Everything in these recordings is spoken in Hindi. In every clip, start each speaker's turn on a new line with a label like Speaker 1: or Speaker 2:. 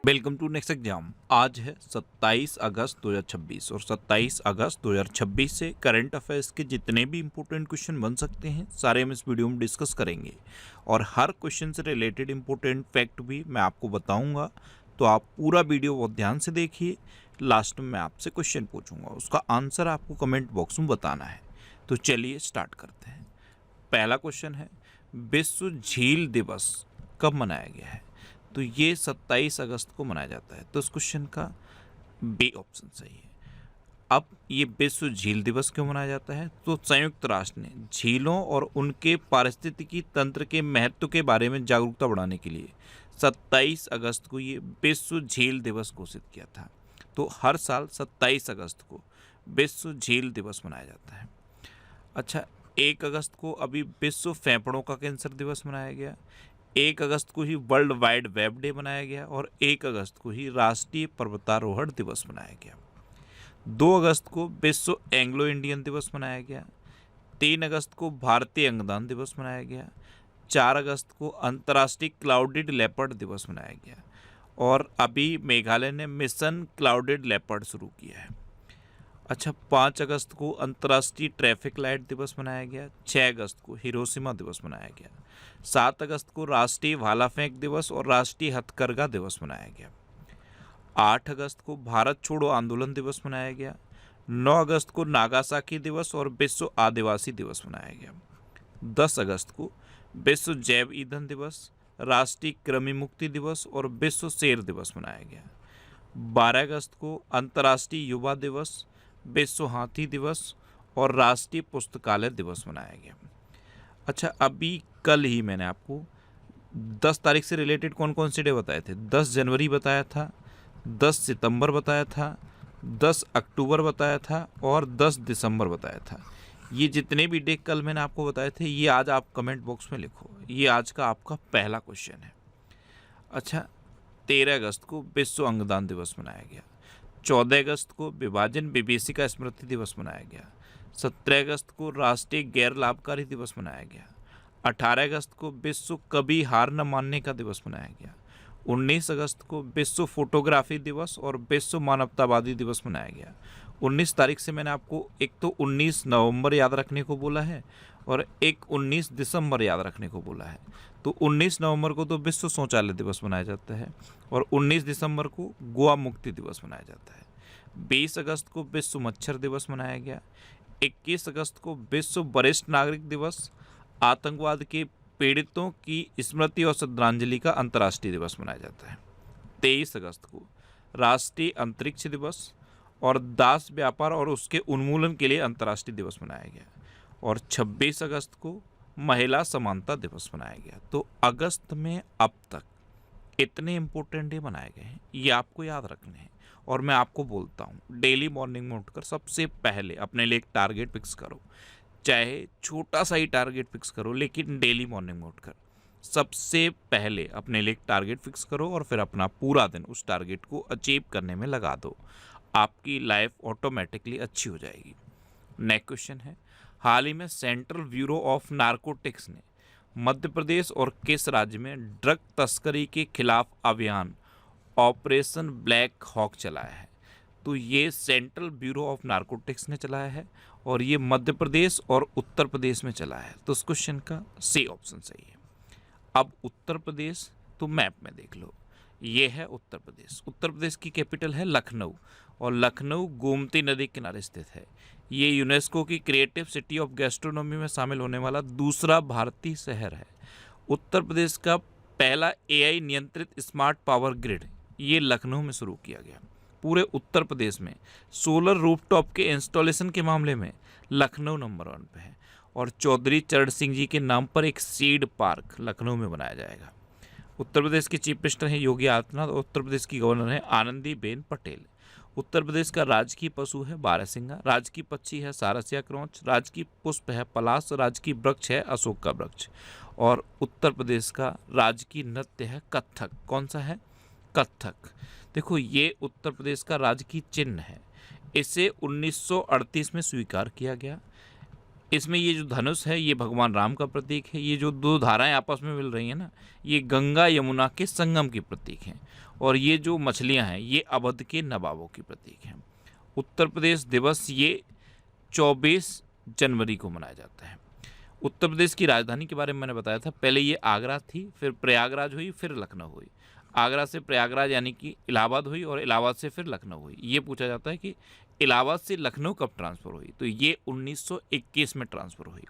Speaker 1: Welcome to next exam. आज है 27 अगस्त 2026 और 27 अगस्त 2026 से करंट अफेयर्स के जितने भी इंपॉर्टेंट क्वेश्चन बन सकते हैं सारे हम इस वीडियो में डिस्कस करेंगे और हर क्वेश्चन से रिलेटेड इंपॉर्टेंट फैक्ट भी मैं आपको बताऊंगा। तो आप पूरा वीडियो बहुत ध्यान से देखिए। लास्ट में मैं आपसे क्वेश्चन पूछूंगा, उसका आंसर आपको कमेंट बॉक्स में बताना है। तो चलिए स्टार्ट करते हैं। पहला क्वेश्चन है, विश्व झील दिवस कब मनाया गया है? तो ये 27 अगस्त को मनाया जाता है। तो इस क्वेश्चन का बी ऑप्शन सही है। अब ये विश्व झील दिवस क्यों मनाया जाता है? तो संयुक्त राष्ट्र ने झीलों और उनके पारिस्थितिकी तंत्र के महत्व के बारे में जागरूकता बढ़ाने के लिए 27 अगस्त को ये विश्व झील दिवस घोषित किया था। तो हर साल 27 अगस्त को विश्व झील दिवस मनाया जाता है। अच्छा, 1 अगस्त को अभी विश्व फेफड़ों का कैंसर दिवस मनाया गया। 1 अगस्त को ही वर्ल्ड वाइड वेब डे मनाया गया और 1 अगस्त को ही राष्ट्रीय पर्वतारोहण दिवस मनाया गया। 2 अगस्त को विश्व एंग्लो इंडियन दिवस मनाया गया। 3 अगस्त को भारतीय अंगदान दिवस मनाया गया। 4 अगस्त को अंतर्राष्ट्रीय क्लाउडेड लेपर्ड दिवस मनाया गया और अभी मेघालय ने मिशन क्लाउडेड लेपर्ड शुरू किया है। अच्छा, 5 अगस्त को अंतर्राष्ट्रीय ट्रैफिक लाइट दिवस मनाया गया। 6 अगस्त को हिरोशिमा दिवस मनाया गया। 7 अगस्त को राष्ट्रीय भाला फेंक दिवस और राष्ट्रीय हथकरघा दिवस मनाया गया। 8 अगस्त को भारत छोड़ो आंदोलन दिवस मनाया गया। 9 अगस्त को नागासाकी दिवस और विश्व आदिवासी दिवस मनाया गया। 10 अगस्त को विश्व जैव ईंधन दिवस, राष्ट्रीय कृमि मुक्ति दिवस और विश्व शेर दिवस मनाया गया। 12 अगस्त को अंतर्राष्ट्रीय युवा दिवस, विश्व हाथी दिवस और राष्ट्रीय पुस्तकालय दिवस मनाया गया। अच्छा, अभी कल ही मैंने आपको 10 तारीख से रिलेटेड कौन कौन से डे बताए थे। 10 जनवरी बताया था, 10 सितंबर बताया था, 10 अक्टूबर बताया था और 10 दिसंबर बताया था। ये जितने भी डे कल मैंने आपको बताए थे ये आज आप कमेंट बॉक्स में लिखो। ये आज का आपका पहला क्वेश्चन है। अच्छा, 13 अगस्त को विश्व अंगदान दिवस मनाया गया। 14 अगस्त को विभाजन विभीषिका स्मृति दिवस मनाया गया। 17 अगस्त को राष्ट्रीय गैर लाभकारी दिवस मनाया गया। 18 अगस्त को विश्व कभी हार न मानने का दिवस मनाया गया। 19 अगस्त को विश्व फोटोग्राफी दिवस और विश्व मानवतावादी दिवस मनाया गया। 19 तारीख से मैंने आपको एक तो 19 नवंबर याद रखने को बोला है और एक 19 दिसंबर याद रखने को बोला है। तो 19 नवंबर को तो विश्व शौचालय दिवस मनाया जाता है और 19 दिसंबर को गोवा मुक्ति दिवस मनाया जाता है। 20 अगस्त को विश्व मच्छर दिवस मनाया गया। 21 अगस्त को विश्व वरिष्ठ नागरिक दिवस, आतंकवाद के पीड़ितों की स्मृति और श्रद्धांजलि का अंतर्राष्ट्रीय दिवस मनाया जाता है। 23 अगस्त को राष्ट्रीय अंतरिक्ष दिवस और दास व्यापार और उसके उन्मूलन के लिए अंतर्राष्ट्रीय दिवस मनाया गया और 26 अगस्त को महिला समानता दिवस मनाया गया। तो अगस्त में अब तक इतने इंपॉर्टेंट डे मनाए गए हैं, ये आपको याद रखने हैं। और मैं आपको बोलता हूँ, डेली मॉर्निंग में उठकर सबसे पहले अपने लिए एक टारगेट फिक्स करो, चाहे छोटा सा ही टारगेट फिक्स करो, लेकिन डेली मॉर्निंग में उठकर सबसे पहले अपने लिए एक टारगेट फिक्स करो और फिर अपना पूरा दिन उस टारगेट को अचीव करने में लगा दो। आपकी लाइफ ऑटोमेटिकली अच्छी हो जाएगी। नेक्स्ट क्वेश्चन है, हाल ही में सेंट्रल ब्यूरो ऑफ नारकोटिक्स ने मध्य प्रदेश और किस राज्य में ड्रग तस्करी के खिलाफ अभियान ऑपरेशन ब्लैक हॉक चलाया है? तो ये सेंट्रल ब्यूरो ऑफ नारकोटिक्स ने चलाया है और ये मध्य प्रदेश और उत्तर प्रदेश में चला है। तो इस क्वेश्चन का सी ऑप्शन सही है। अब उत्तर प्रदेश तो मैप में देख लो, ये है उत्तर प्रदेश। उत्तर प्रदेश की कैपिटल है लखनऊ और लखनऊ गोमती नदी किनारे स्थित है। ये यूनेस्को की क्रिएटिव सिटी ऑफ गैस्ट्रोनॉमी में शामिल होने वाला दूसरा भारतीय शहर है। उत्तर प्रदेश का पहला एआई नियंत्रित स्मार्ट पावर ग्रिड ये लखनऊ में शुरू किया गया। पूरे उत्तर प्रदेश में सोलर रूफटॉप के इंस्टॉलेशन के मामले में लखनऊ नंबर 1 पे है और चौधरी चरण सिंह जी के नाम पर एक सीड पार्क लखनऊ में बनाया जाएगा। उत्तर प्रदेश के चीफ मिनिस्टर हैं योगी आदित्यनाथ और उत्तर प्रदेश की गवर्नर हैं आनंदीबेन पटेल। उत्तर प्रदेश का राजकीय पशु है बारहसिंगा, राजकीय पक्षी है सारसिया क्रोंच, राजकीय पुष्प है पलाश, राजकीय वृक्ष है अशोक का वृक्ष और उत्तर प्रदेश का राजकीय नृत्य है कथक। कौन सा है? कथक। देखो, ये उत्तर प्रदेश का राजकीय चिन्ह है। इसे 1938 में स्वीकार किया गया। इसमें ये जो धनुष है ये भगवान राम का प्रतीक है। ये जो दो धाराएं आपस में मिल रही हैं ना, ये गंगा यमुना के संगम के प्रतीक हैं और ये जो मछलियां हैं ये अवध के नवाबों की प्रतीक हैं। उत्तर प्रदेश दिवस ये 24 जनवरी को मनाया जाता है। उत्तर प्रदेश की राजधानी के बारे में मैंने बताया था, पहले ये आगरा थी, फिर प्रयागराज हुई, फिर लखनऊ हुई। आगरा से प्रयागराज यानी कि इलाहाबाद हुई, और इलाहाबाद से फिर लखनऊ हुई। ये पूछा जाता है कि इलाहाबाद से लखनऊ कब ट्रांसफ़र हुई, तो ये 1921 में ट्रांसफ़र हुई।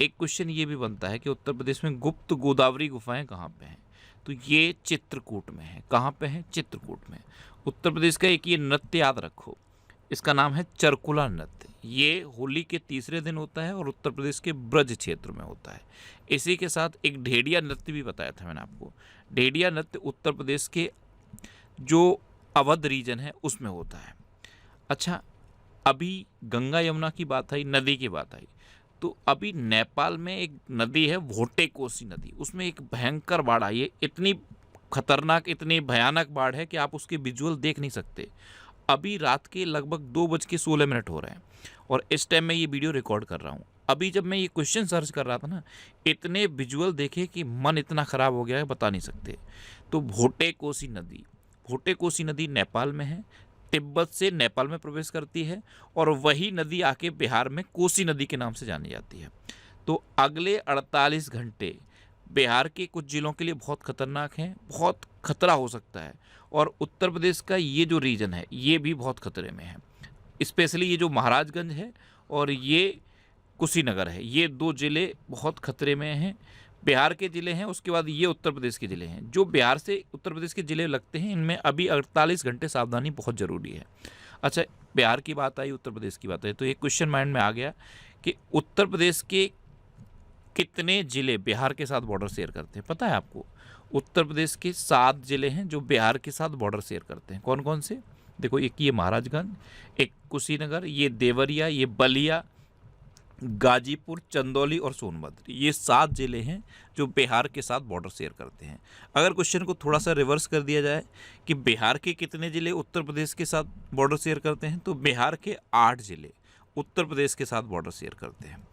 Speaker 1: एक क्वेश्चन ये भी बनता है कि उत्तर प्रदेश में गुप्त गोदावरी गुफाएं कहाँ पे हैं, तो ये चित्रकूट में है। कहाँ पे है? चित्रकूट में। उत्तर प्रदेश का एक ये नृत्य याद रखो, इसका नाम है चरकुला नृत्य। ये होली के तीसरे दिन होता है और उत्तर प्रदेश के ब्रज क्षेत्र में होता है। इसी के साथ एक ढेडिया नृत्य भी बताया था मैंने आपको। ढेडिया नृत्य उत्तर प्रदेश के जो अवध रीजन है उसमें होता है। अच्छा, अभी गंगा यमुना की बात आई, नदी की बात आई, तो अभी नेपाल में एक नदी है भोटे कोसी नदी, उसमें एक भयंकर बाढ़ आई है। इतनी खतरनाक, इतनी भयानक बाढ़ है कि आप उसके विजुअल देख नहीं सकते। अभी रात के लगभग 2:16 हो रहे हैं और इस टाइम मैं ये वीडियो रिकॉर्ड कर रहा हूँ। अभी जब मैं ये क्वेश्चन सर्च कर रहा था ना, इतने विजुअल देखे कि मन इतना ख़राब हो गया है बता नहीं सकते। तो भोटे कोसी नदी नेपाल में है, तिब्बत से नेपाल में प्रवेश करती है और वही नदी आके बिहार में कोसी नदी के नाम से जानी जाती है। तो अगले 48 घंटे बिहार के कुछ जिलों के लिए बहुत खतरनाक हैं, बहुत खतरा हो सकता है। और उत्तर प्रदेश का ये जो रीजन है ये भी बहुत खतरे में है। स्पेशली ये जो महाराजगंज है और ये कुशीनगर है, ये 2 ज़िले बहुत खतरे में हैं। बिहार के ज़िले हैं, उसके बाद ये उत्तर प्रदेश के ज़िले हैं। जो बिहार से उत्तर प्रदेश के ज़िले लगते हैं इनमें अभी 48 घंटे सावधानी बहुत ज़रूरी है। अच्छा, बिहार की बात आई, उत्तर प्रदेश की बात आई, तो एक क्वेश्चन माइंड में आ गया कि उत्तर प्रदेश के कितने ज़िले बिहार के साथ बॉर्डर शेयर करते हैं? पता है आपको? उत्तर प्रदेश के 7 ज़िले हैं जो बिहार के साथ बॉर्डर शेयर करते हैं। कौन कौन से? देखो, एक ये महाराजगंज, एक कुशीनगर, ये देवरिया, ये बलिया, गाजीपुर, चंदौली और सोनभद्र। ये 7 ज़िले हैं जो बिहार के साथ बॉर्डर शेयर करते हैं। अगर क्वेश्चन को थोड़ा सा रिवर्स कर दिया जाए कि बिहार के कितने ज़िले उत्तर प्रदेश के साथ बॉर्डर शेयर करते हैं, तो बिहार के 8 ज़िले उत्तर प्रदेश के साथ बॉर्डर शेयर करते हैं।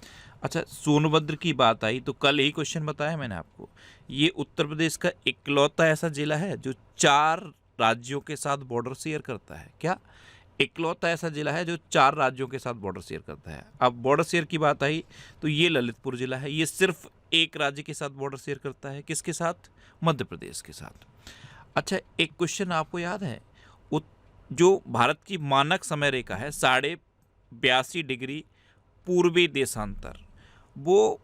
Speaker 1: अच्छा, सोनभद्र की बात आई तो कल ही क्वेश्चन बताया मैंने आपको, ये उत्तर प्रदेश का इकलौता ऐसा जिला है जो 4 राज्यों के साथ बॉर्डर शेयर करता है। क्या? इकलौता ऐसा जिला है जो 4 राज्यों के साथ बॉर्डर शेयर करता है। अब बॉर्डर शेयर की बात आई तो ये ललितपुर जिला है, ये सिर्फ एक राज्य के साथ बॉर्डर शेयर करता है। किसके साथ? मध्य प्रदेश के साथ। अच्छा, एक क्वेश्चन आपको याद है, जो भारत की मानक समय रेखा है 82.5 डिग्री पूर्वी देशांतर, वो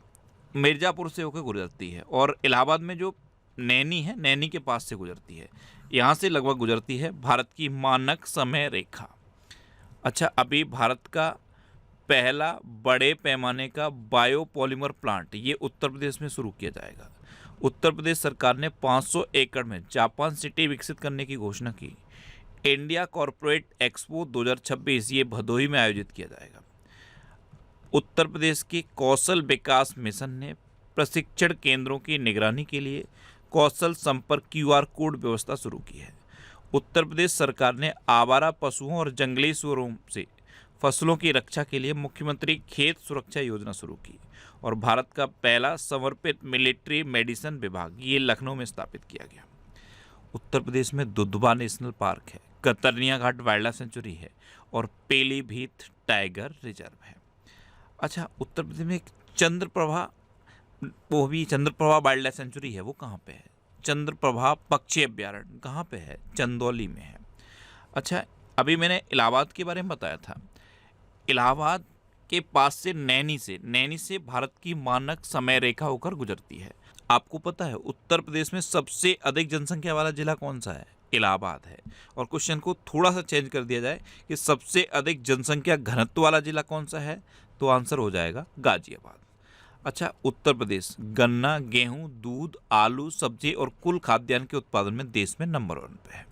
Speaker 1: मिर्ज़ापुर से होकर गुजरती है और इलाहाबाद में जो नैनी है, नैनी के पास से गुजरती है। यहाँ से लगभग गुजरती है भारत की मानक समय रेखा। अच्छा, अभी भारत का पहला बड़े पैमाने का बायोपॉलीमर प्लांट ये उत्तर प्रदेश में शुरू किया जाएगा। उत्तर प्रदेश सरकार ने 500 एकड़ में जापान सिटी विकसित करने की घोषणा की। इंडिया कॉरपोरेट एक्सपो 2026 ये भदोही में आयोजित किया जाएगा। उत्तर प्रदेश के कौशल विकास मिशन ने प्रशिक्षण केंद्रों की निगरानी के लिए कौशल संपर्क QR कोड व्यवस्था शुरू की है। उत्तर प्रदेश सरकार ने आवारा पशुओं और जंगली सूअरों से फसलों की रक्षा के लिए मुख्यमंत्री खेत सुरक्षा योजना शुरू की। और भारत का पहला समर्पित मिलिट्री मेडिसिन विभाग ये लखनऊ में स्थापित किया गया। उत्तर प्रदेश में दुधवा नेशनल पार्क है, कतरनिया घाट वाइल्ड लाइफ सेंचुरी है और पीलीभीत टाइगर रिजर्व है। अच्छा, उत्तर प्रदेश में एक चंद्रप्रभा वाइल्ड लाइफ सेंचुरी है, वो कहाँ पे है? चंद्रप्रभा पक्षी अभ्यारण्य कहाँ पे है? चंदौली में है। अच्छा, अभी मैंने इलाहाबाद के बारे में बताया था। इलाहाबाद के पास से नैनी से भारत की मानक समय रेखा होकर गुजरती है। आपको पता है उत्तर प्रदेश में सबसे अधिक जनसंख्या वाला जिला कौन सा है? इलाहाबाद है। और क्वेश्चन को थोड़ा सा चेंज कर दिया जाए कि सबसे अधिक जनसंख्या घनत्व वाला जिला कौन सा है, तो आंसर हो जाएगा गाजियाबाद। अच्छा, उत्तर प्रदेश गन्ना, गेहूं, दूध, आलू, सब्जी और कुल खाद्यान्न के उत्पादन में देश में नंबर 1 पे है।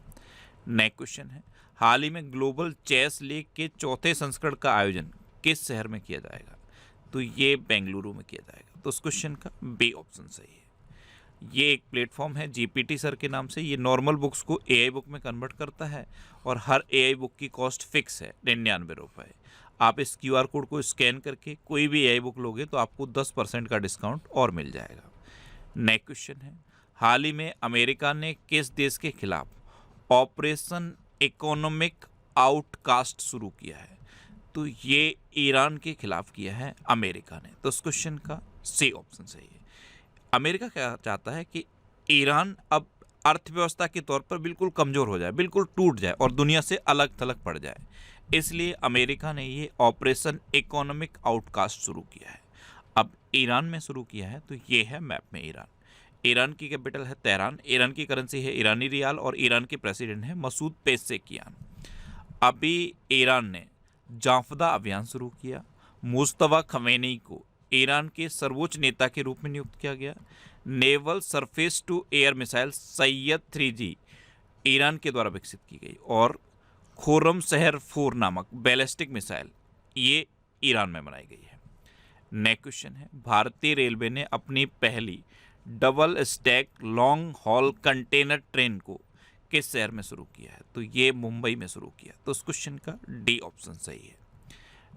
Speaker 1: नेक्स्ट क्वेश्चन है, हाल ही में ग्लोबल चेस लीग के 4थे संस्करण का आयोजन किस शहर में किया जाएगा? तो ये बेंगलुरु में किया जाएगा। तो उस क्वेश्चन का बी ऑप्शन सही है। ये एक प्लेटफॉर्म है GPT सर के नाम से, ये नॉर्मल बुक्स को AI बुक में कन्वर्ट करता है और हर AI बुक की कॉस्ट फिक्स है 99 रुपये। आप इस QR कोड को स्कैन करके कोई भी AI बुक लोगे तो आपको 10% का डिस्काउंट और मिल जाएगा। नेक्स्ट क्वेश्चन है, हाल ही में अमेरिका ने किस देश के खिलाफ ऑपरेशन इकोनॉमिक आउटकास्ट शुरू किया है? तो ये ईरान के खिलाफ किया है अमेरिका ने। तो इस क्वेश्चन का सी ऑप्शन सही है। अमेरिका क्या चाहता है कि ईरान अब अर्थव्यवस्था के तौर पर बिल्कुल कमज़ोर हो जाए, बिल्कुल टूट जाए और दुनिया से अलग थलग पड़ जाए। इसलिए अमेरिका ने ये ऑपरेशन इकोनॉमिक आउटकास्ट शुरू किया है। अब ईरान में शुरू किया है, तो ये है मैप में ईरान। ईरान की कैपिटल है तेहरान, ईरान की करेंसी है ईरानी रियाल और ईरान के प्रेसिडेंट हैं मसूद पेज़ेश्कियान। अभी ईरान ने जाफदा अभियान शुरू किया। मुस्तफा खमेनी को ईरान के सर्वोच्च नेता के रूप में नियुक्त किया गया। Naval surface to air missile Sayyad 3G Iran के द्वारा विकसित की गई और खुर्रम शहर 4 नामक बैलिस्टिक मिसाइल ये ईरान में बनाई गई है। नेक्स्ट क्वेश्चन है, भारतीय रेलवे ने अपनी पहली double stack long haul container train को किस शहर में शुरू किया है? तो ये मुंबई में शुरू किया। तो इस क्वेश्चन का डी ऑप्शन सही है।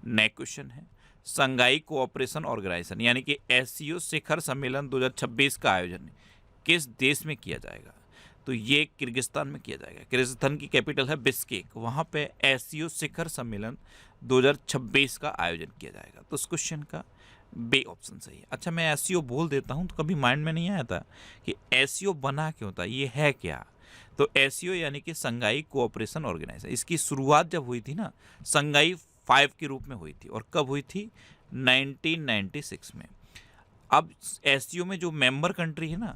Speaker 1: नेक्स्ट क्वेश्चन है, संघाई कोऑपरेशन ऑर्गेनाइजेशन यानी कि SCO शिखर सम्मेलन 2026 का आयोजन किस देश में किया जाएगा? तो ये किर्गिस्तान में किया जाएगा। किर्गिस्तान की कैपिटल है बिश्केक, वहाँ पे SCO शिखर सम्मेलन 2026 का आयोजन किया जाएगा। तो इस क्वेश्चन का बी ऑप्शन सही है। अच्छा, मैं SCO बोल देता हूँ तो कभी माइंड में नहीं आया था कि SCO बना क्यों था, ये है क्या? तो SCO यानी कि संघाई कोऑपरेशन ऑर्गेनाइजेशन, इसकी शुरुआत जब हुई थी ना संघाई 5 के रूप में हुई थी और कब हुई थी? 1996 में। अब SCO में जो मेंबर कंट्री है ना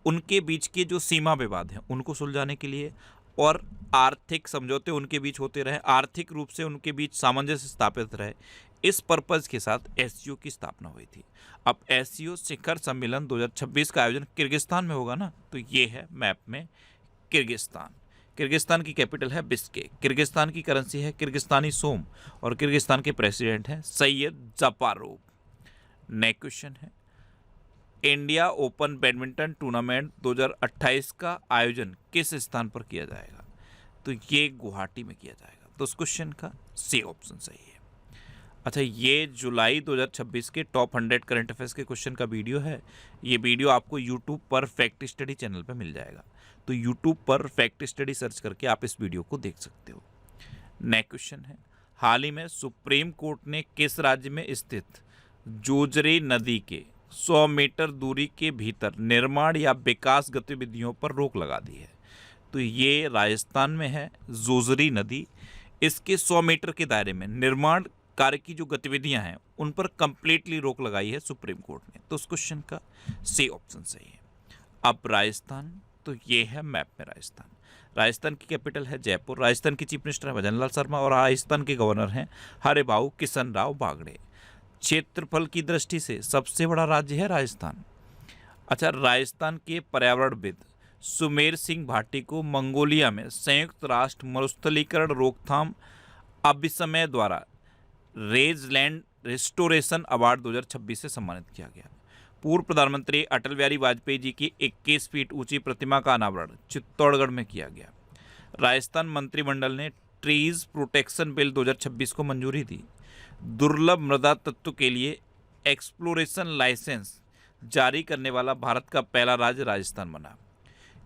Speaker 1: उनके बीच के जो सीमा विवाद हैं उनको सुलझाने के लिए और आर्थिक समझौते उनके बीच होते रहे, आर्थिक रूप से उनके बीच सामंजस्य स्थापित रहे, इस पर्पज़ के साथ SCO की स्थापना हुई थी। अब SCO शिखर सम्मेलन 2026 का आयोजन किर्गिस्तान में होगा ना, तो ये है मैप में किर्गिस्तान। किर्गिस्तान की कैपिटल है बिश्केक, किर्गिस्तान की करेंसी है किर्गिस्तानी सोम और किर्गिस्तान के प्रेसिडेंट हैं सैयद जापारोव। नेक्स्ट क्वेश्चन है, इंडिया ओपन बैडमिंटन टूर्नामेंट 2028 का आयोजन किस स्थान पर किया जाएगा? तो ये गुवाहाटी में किया जाएगा। तो उस क्वेश्चन का सी ऑप्शन सही है। अच्छा, ये जुलाई 2026 के टॉप 100 करंट अफेयर्स के क्वेश्चन का वीडियो है। ये वीडियो आपको यूट्यूब पर फैक्ट स्टडी चैनल पर मिल जाएगा। तो यूट्यूब पर फैक्ट स्टडी सर्च करके आप इस वीडियो को देख सकते हो। नेक्स्ट क्वेश्चन है, हाल ही में सुप्रीम कोर्ट ने किस राज्य में स्थित जोजरी नदी के 100 मीटर दूरी के भीतर निर्माण या विकास गतिविधियों पर रोक लगा दी है? तो ये राजस्थान में है जोजरी नदी। इसके 100 मीटर के दायरे में निर्माण कार्य की जो गतिविधियां हैं उन पर कंप्लीटली रोक लगाई है सुप्रीम कोर्ट ने। तो उस क्वेश्चन का सी ऑप्शन सही है। अब राजस्थान, तो ये है मैप में राजस्थान। राजस्थान की कैपिटल है जयपुर, राजस्थान की चीफ मिनिस्टर है भजनलाल शर्मा और राजस्थान के गवर्नर हैं हरिभाऊ किशन राव बागड़े। क्षेत्रफल की दृष्टि से सबसे बड़ा राज्य है राजस्थान। अच्छा, राजस्थान के पर्यावरणविद सुमेर सिंह भाटी को मंगोलिया में संयुक्त राष्ट्र मरुस्थलीकरण रोकथाम अभिसमय द्वारा रेजलैंड रिस्टोरेशन अवार्ड 2026 से सम्मानित किया गया। पूर्व प्रधानमंत्री अटल बिहारी वाजपेयी जी की 21 फीट ऊंची प्रतिमा का अनावरण चित्तौड़गढ़ में किया गया। राजस्थान मंत्रिमंडल ने ट्रीज प्रोटेक्शन बिल 2026 को मंजूरी दी। दुर्लभ मृदा तत्व के लिए एक्सप्लोरेशन लाइसेंस जारी करने वाला भारत का पहला राज्य राजस्थान बना।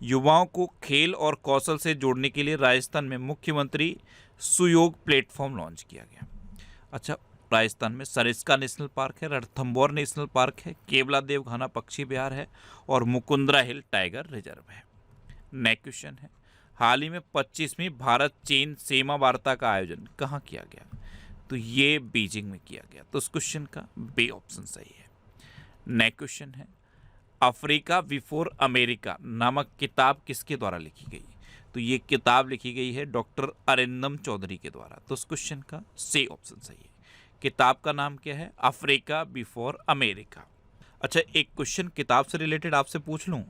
Speaker 1: युवाओं को खेल और कौशल से जोड़ने के लिए राजस्थान में मुख्यमंत्री सुयोग प्लेटफॉर्म लॉन्च किया गया। अच्छा, राजस्थान में सरिस्का नेशनल पार्क है, रणथंभौर नेशनल पार्क है, केवला देवघाना पक्षी विहार है और मुकुंदरा हिल टाइगर रिजर्व है। नेक्स्ट क्वेश्चन है, हाल ही में 25वीं भारत चीन सीमा वार्ता का आयोजन कहाँ किया गया? तो ये बीजिंग में किया गया। तो उस क्वेश्चन का बी ऑप्शन सही है। नेक्स्ट क्वेश्चन है, अफ्रीका बिफोर अमेरिका नामक किताब किसके द्वारा लिखी गई? तो ये किताब लिखी गई है डॉक्टर अरिंदम चौधरी के द्वारा। तो उस क्वेश्चन का सी ऑप्शन सही है। किताब का नाम क्या है? Africa before America. अच्छा, एक क्वेश्चन किताब से रिलेटेड आपसे पूछ लूँ।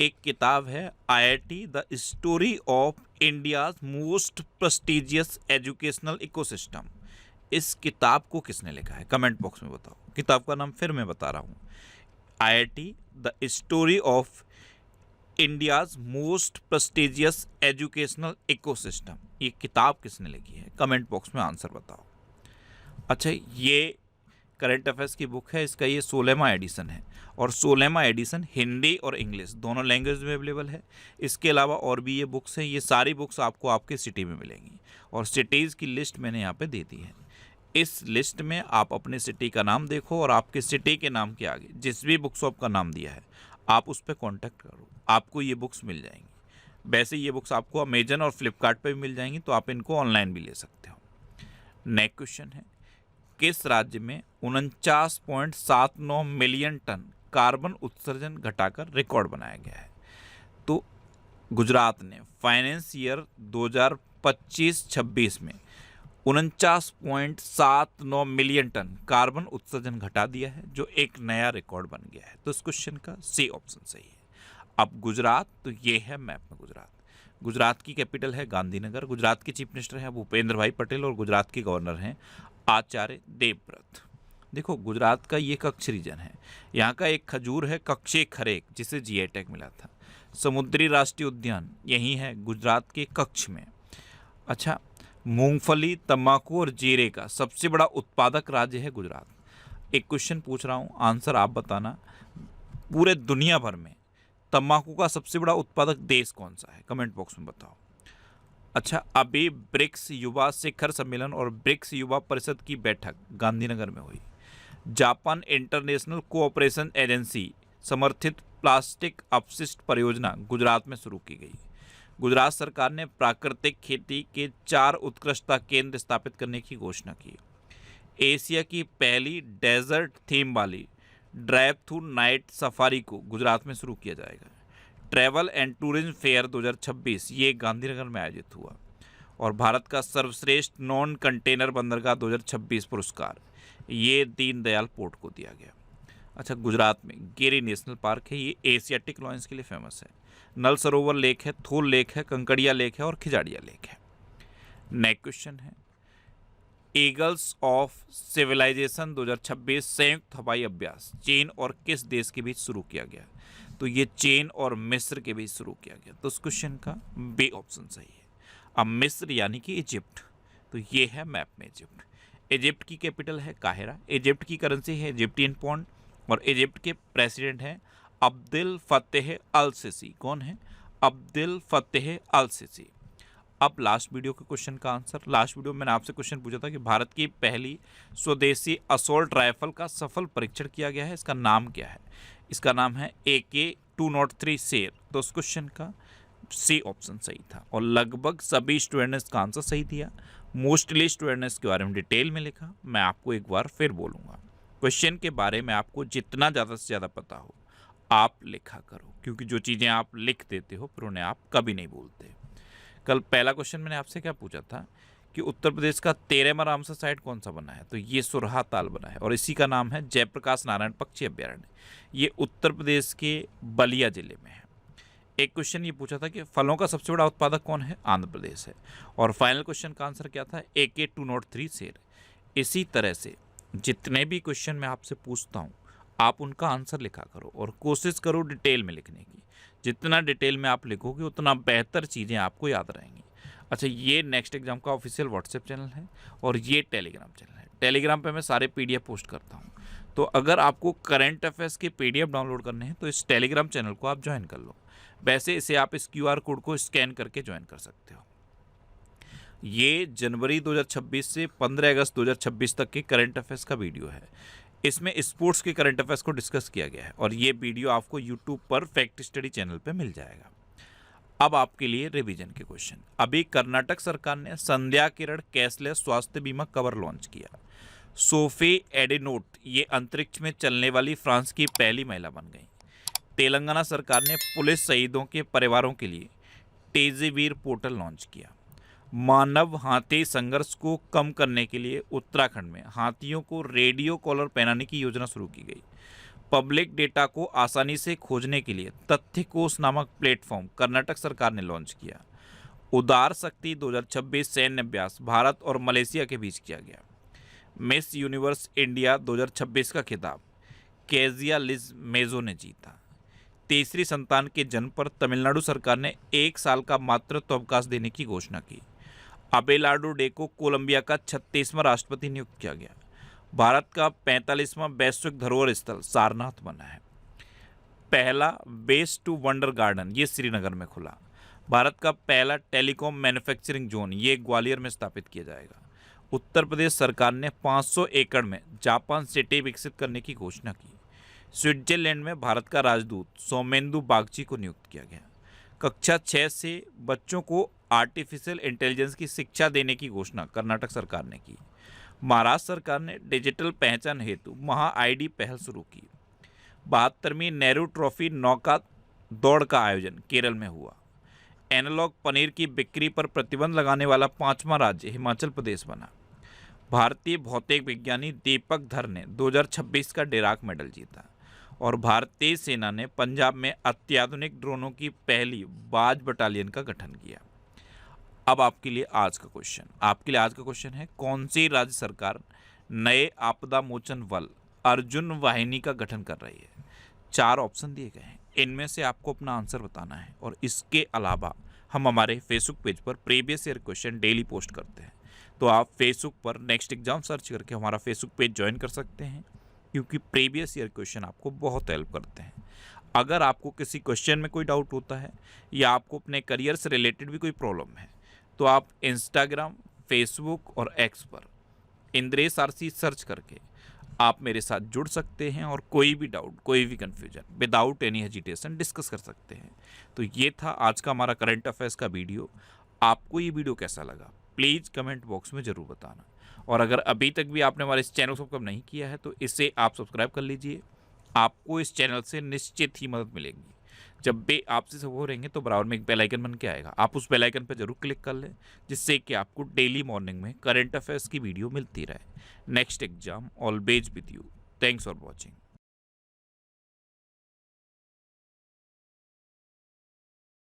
Speaker 1: एक किताब है IIT the story of India's most prestigious educational ecosystem. इस किताब को किसने लिखा है? कमेंट बॉक्स में बताओ। किताब का नाम फिर मैं बता रहा हूँ, IIT the story of India's most prestigious educational ecosystem. ये किताब किसने लिखी है? कमेंट बॉक्स में आंसर बताओ। अच्छा, ये करंट अफेयर्स की बुक है, इसका ये 16वां एडिशन है और 16वां एडिशन हिंदी और इंग्लिश दोनों लैंग्वेज में अवेलेबल है। इसके अलावा और भी ये बुक्स हैं, ये सारी बुक्स आपको आपके सिटी में मिलेंगी और सिटीज़ की लिस्ट मैंने यहाँ पे दे दी है। इस लिस्ट में आप अपने सिटी का नाम देखो और आपके सिटी के नाम के आगे जिस भी बुक शॉप का नाम दिया है आप उस पर कॉन्टैक्ट करो, आपको ये बुक्स मिल जाएंगी। वैसे ये बुक्स आपको अमेजन और फ्लिपकार्ट पे भी मिल जाएंगी, तो आप इनको ऑनलाइन भी ले सकते हो। नेक्स्ट क्वेश्चन है, किस राज्य में 49.79 मिलियन टन कार्बन उत्सर्जन घटाकर रिकॉर्ड बनाया गया है? तो गुजरात ने फाइनेंस ईयर 2025-26 में 49.79 मिलियन टन कार्बन उत्सर्जन घटा दिया है, जो एक नया रिकॉर्ड बन गया है। तो इस क्वेश्चन का सी ऑप्शन सही है। अब गुजरात, तो ये है मैप में गुजरात। गुजरात की कैपिटल है गांधीनगर, गुजरात के चीफ मिनिस्टर हैं भूपेंद्र भाई पटेल और गुजरात के गवर्नर हैं आचार्य देवव्रत। देखो गुजरात का ये कच्छ रीजन है, यहाँ का एक खजूर है कक्षे खरेक, जिसे जीआई टैग मिला था। समुद्री राष्ट्रीय उद्यान यही है गुजरात के कच्छ में। अच्छा, मूंगफली, तंबाकू और जीरे का सबसे बड़ा उत्पादक राज्य है गुजरात। एक क्वेश्चन पूछ रहा हूँ, आंसर आप बताना। पूरे दुनिया भर में तंबाकू का सबसे बड़ा उत्पादक देश कौन सा है? कमेंट बॉक्स में बताओ। अच्छा, अभी ब्रिक्स युवा शिखर सम्मेलन और ब्रिक्स युवा परिषद की बैठक गांधीनगर में हुई। जापान इंटरनेशनल कोऑपरेशन एजेंसी समर्थित प्लास्टिक अपशिष्ट परियोजना गुजरात में शुरू की गई। गुजरात सरकार ने प्राकृतिक खेती के 4 उत्कृष्टता केंद्र स्थापित करने की घोषणा की। एशिया की पहली डेजर्ट थीम वाली ड्राइव थ्रू नाइट सफारी को गुजरात में शुरू किया जाएगा। ट्रैवल एंड टूरिज्म फेयर 2026 ये गांधीनगर में आयोजित हुआ। और भारत का सर्वश्रेष्ठ नॉन कंटेनर बंदरगाह 2026 पुरस्कार ये दीनदयाल पोर्ट को दिया गया। अच्छा, गुजरात में गिरी नेशनल पार्क है, ये एशियाटिक लॉयंस के लिए फेमस है। नल सरोवर लेक है, थोल लेक है, कंकड़िया लेक है और खिजाड़िया लेक है। नेक्स्ट क्वेश्चन है, ईगल्स ऑफ सिविलाइजेशन 2026 संयुक्त हवाई अभ्यास चीन और किस देश के बीच शुरू किया गया? तो ये चीन और मिस्र के बीच शुरू किया गया। तो इस क्वेश्चन का बी ऑप्शन सही है। अब मिस्र यानी कि इजिप्ट, तो ये है मैप में इजिप्ट। इजिप्ट की कैपिटल है काहिरा, इजिप्ट की करेंसी है इजिप्टियन पौंड और इजिप्ट के प्रेसिडेंट हैं अब्देल फतेह अल सीसी। कौन है? अब्देल फतेह अल सीसी। अब लास्ट वीडियो के क्वेश्चन का आंसर। लास्ट वीडियो में मैंने आपसे क्वेश्चन पूछा था कि भारत की पहली स्वदेशी असॉल्ट राइफल का सफल परीक्षण किया गया है, इसका नाम क्या है? इसका नाम है AK-203 शेर। तो उस क्वेश्चन का सी ऑप्शन सही था और लगभग सभी स्टूडेंट ने इसका आंसर सही दिया। मोस्टली स्टूडेंट ने इसके बारे में डिटेल में लिखा। मैं आपको एक बार फिर बोलूँगा, क्वेश्चन के बारे में आपको जितना ज़्यादा से ज़्यादा पता हो आप लिखा करो, क्योंकि जो चीज़ें आप लिख देते हो फिर उन्हें आप कभी नहीं भूलते। कल पहला क्वेश्चन मैंने आपसे क्या पूछा था कि उत्तर प्रदेश का 13वां रामसर साइट कौन सा बना है? तो ये सुरहा ताल बना है और इसी का नाम है जयप्रकाश नारायण पक्षी अभ्यारण्य। ये उत्तर प्रदेश के बलिया जिले में है। एक क्वेश्चन ये पूछा था कि फलों का सबसे बड़ा उत्पादक कौन है? आंध्र प्रदेश है। और फाइनल क्वेश्चन का आंसर क्या था? AK-203 शेर। इसी तरह से जितने भी क्वेश्चन मैं आपसे पूछता हूँ आप उनका आंसर लिखा करो और कोशिश करो डिटेल में लिखने की। जितना डिटेल में आप लिखोगे उतना बेहतर चीज़ें आपको याद रहेंगी। अच्छा, ये नेक्स्ट एग्जाम का ऑफिशियल व्हाट्सएप चैनल है और ये टेलीग्राम चैनल है। टेलीग्राम पे मैं सारे PDF पोस्ट करता हूँ, तो अगर आपको करंट अफेयर्स के PDF डाउनलोड करने हैं तो इस टेलीग्राम चैनल को आप ज्वाइन कर लो। वैसे इसे आप इस QR कोड को स्कैन करके ज्वाइन कर सकते हो। ये जनवरी 2026 से 15 अगस्त 2026 तक के करंट अफेयर्स का वीडियो है। इसमें स्पोर्ट्स के करंट अफेयर्स को डिस्कस किया गया है और ये वीडियो आपको यूट्यूब पर फैक्ट स्टडी चैनल पे मिल जाएगा। अब आपके लिए रिवीजन के क्वेश्चन। अभी कर्नाटक सरकार ने संध्या किरण कैशलेस स्वास्थ्य बीमा कवर लॉन्च किया। सोफी एडिनोट ये अंतरिक्ष में चलने वाली फ्रांस की पहली महिला बन गई। तेलंगाना सरकार ने पुलिस शहीदों के परिवारों के लिए तेजीवीर पोर्टल लॉन्च किया। मानव हाथी संघर्ष को कम करने के लिए उत्तराखंड में हाथियों को रेडियो कॉलर पहनाने की योजना शुरू की गई। पब्लिक डेटा को आसानी से खोजने के लिए तथ्यकोश नामक प्लेटफॉर्म कर्नाटक सरकार ने लॉन्च किया। उदार शक्ति 2026 सैन्य अभ्यास भारत और मलेशिया के बीच किया गया। मिस यूनिवर्स इंडिया 2026 का खिताब केजिया लिज मेजो ने जीता। तीसरी संतान के जन्म पर तमिलनाडु सरकार ने 1 साल का मातृत्व अवकाश देने की घोषणा की। अबेलार्डो डे को कोलंबिया का 36वां राष्ट्रपति नियुक्त किया गया। भारत का 45वां वैश्विक धरोहर स्थल सारनाथ बना है। पहला वेस्ट टू वंडर गार्डन ये श्रीनगर में खुला। भारत का पहला टेलीकॉम मैन्युफैक्चरिंग जोन ये ग्वालियर में स्थापित किया जाएगा। उत्तर प्रदेश सरकार ने 500 एकड़ में जापान सिटी विकसित करने की घोषणा की। स्विट्जरलैंड में भारत का राजदूत सौमेंदु बागची को नियुक्त किया गया। कक्षा 6 से बच्चों को आर्टिफिशियल इंटेलिजेंस की शिक्षा देने की घोषणा कर्नाटक सरकार ने की। महाराष्ट्र सरकार ने डिजिटल पहचान हेतु महा आईडी पहल शुरू की। 72वीं नेहरू ट्रॉफी नौका दौड़ का आयोजन केरल में हुआ। एनालॉग पनीर की बिक्री पर प्रतिबंध लगाने वाला 5वां राज्य हिमाचल प्रदेश बना। भारतीय भौतिक विज्ञानी दीपक धर ने 2026 का डिराक मेडल जीता। और भारतीय सेना ने पंजाब में अत्याधुनिक ड्रोनों की पहली बाज बटालियन का गठन किया। अब आपके लिए आज का क्वेश्चन है, कौन सी राज्य सरकार नए आपदा मोचन बल अर्जुन वाहिनी का गठन कर रही है? 4 ऑप्शन दिए गए हैं, इनमें से आपको अपना आंसर बताना है। और इसके अलावा हम हमारे फेसबुक पेज पर previous year question daily post करते हैं, तो आप फेसबुक पर नेक्स्ट एग्जाम सर्च करके हमारा फेसबुक पेज ज्वाइन कर सकते हैं, क्योंकि प्रीवियस ईयर क्वेश्चन आपको बहुत हेल्प करते हैं। अगर आपको किसी क्वेश्चन में कोई डाउट होता है या आपको अपने करियर से रिलेटेड भी कोई प्रॉब्लम है, तो आप इंस्टाग्राम, फेसबुक और एक्स पर इंद्रेश आरसी सर्च करके आप मेरे साथ जुड़ सकते हैं और कोई भी डाउट, कोई भी confusion without any hesitation discuss कर सकते हैं। तो ये था आज का हमारा करंट अफेयर्स का वीडियो। आपको ये वीडियो कैसा लगा प्लीज़ कमेंट बॉक्स में ज़रूर बताना। और अगर अभी तक भी आपने हमारे इस चैनल को सब्सक्राइब नहीं किया है तो इसे आप सब्सक्राइब कर लीजिए। आपको इस चैनल से निश्चित ही मदद मिलेगी। जब भी आपसे सब हो रहेंगे तो बराबर में एक बेल आइकन बन के आएगा, आप उस बेल आइकन पर जरूर क्लिक कर लें, जिससे कि आपको डेली मॉर्निंग में करंट अफेयर्स की वीडियो मिलती रहे। Next exam always with you. Thanks for watching.